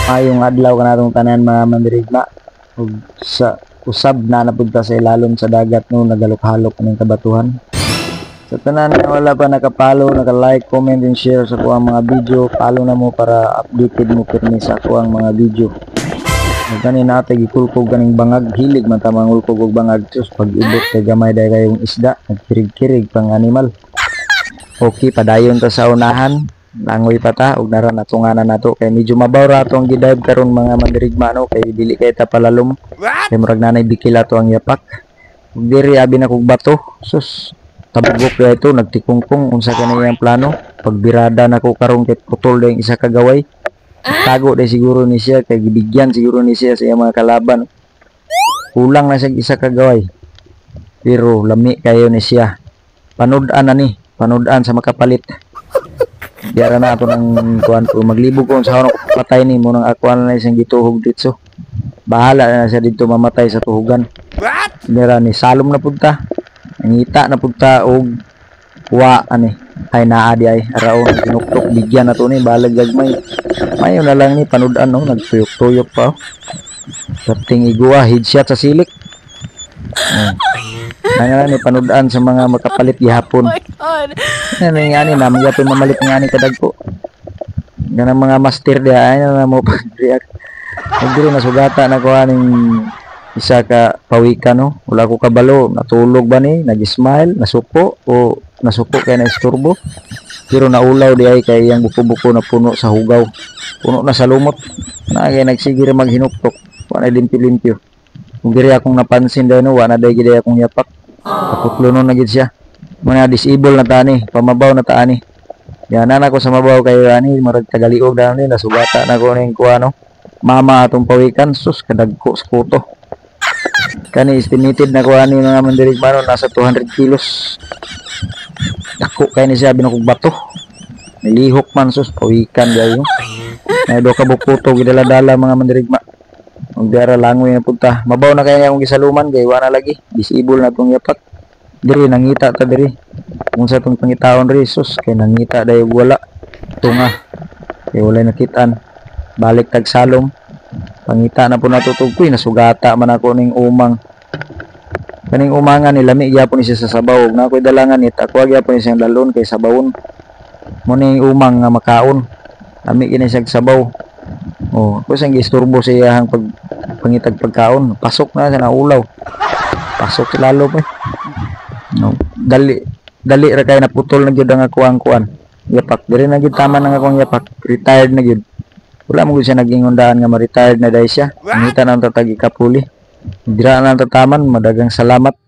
Ayong adlaw kanatong tanan mga mandirigma ug sa usab na napunta sa ilalom sa dagat no nagalok-halok ng kabatuhan. Sa tanan na wala pa nakapalo, naka-like, comment and share sa kuang mga video, follow na mo para updated mo pirmi sa kuang mga video. Ug kani natay gikulkog kaning bangag, hilig man ta mangulkog og bangag sus pag ibot kay gamay day kayong isda, nagkirig-kirig pang animal. Okay, padayon ta sa unahan. Langoy pa ta ug nara natunganan nato kay medyo mabaw ra to ang gidive karon mga mandirigma no kay dili kay ta palalom kay murag nanay bikila to ang yapak ug diri abi na kog bato sus tabugok ra ito nagtikungkong unsa kani iyang plano pagbirada nako karon kay putol dayong isa ka gaway tago day siguro ni siya kay gibigyan siguro ni siya sa iyang mga kalaban kulang na siya isa ka gaway pero lami kayo ni siya panud-an na ni panud-an sa makapalit. Diara na ato ng kuan ko maglibog ko sa ako patay ni mo nang akuan na isang gituhog dito. Bahala na siya dito mamatay sa tuhugan. Diara ni salom na pugta. Ngita na pugta og wa ani ay naa di ay araon ginuktok bigyan na to ni balag gagmay. Mayo na lang ni panud-an no nagtuyok-tuyok pa. Kapting igwa headshot sa silik. Nangyari ni panud-an sa mga makapalit gihapon. Ano nga ni namin yapin mamalit nga ni kadagko. Ganang mga master dia ay na mo pag-react. Nagdiri na sugata na ko aning isa ka pawikan no. Wala ko kabalo, natulog ba ni, nag-smile, nasupo o nasupo kay na isturbo. Pero naulaw di ay kay yang buko-buko na puno sa hugaw. Puno na sa lumot. Na kay nagsigir maghinuktok. Wala limpyo-limpyo. Kung diri akong napansin daw no, wala day gid akong yapak. Kaputlo no na gid siya. Mga disable na tani, pamabaw na tani. Yan na ko sa mabaw kay ani marag tagaliog na ni nasugata na ko ning kuano. Mama atong pawikan sus kadagko sa kuto. Kani estimated na ko ani mga mandirigma no nasa 200 kilos. Dako kay ni siya binukog bato. Nilihok man sus pawikan dayo. Nay do ka bukuto gidala-dala mga mandirigma. Ang dara langoy na punta. Mabaw na kaya akong gisaluman kay wala lagi. Disable na tong yapak. Diri nangita ta diri. Kung sa tong pangitaon ri sus kay nangita dayo wala. Tunga. Kay wala nakitaan. Balik tag salom. Pangita na po natutugkoy nasugata man ako ning umang. Kaning umangan ni lami gyapon ni siya sa sabaw. Na koy dalangan ni takwa gyapon ni siyang dalon kay sabawon. Mo ning umang nga makaon. Lami kini siya sabaw. Oh, ko sang gisturbo sa iyang pangitag pagkaon. Pasok na sa naulaw. Pasok lalo pa. No, dali ra kay naputol na gyud ang akuan-kuan. Yapak diri na gyud tama nang akong yapak. Retired na gyud. Wala mo gyud siya naging undaan nga ma-retired na dai siya. Ngita na tatagi kapuli. Dira na tataman, madagang salamat.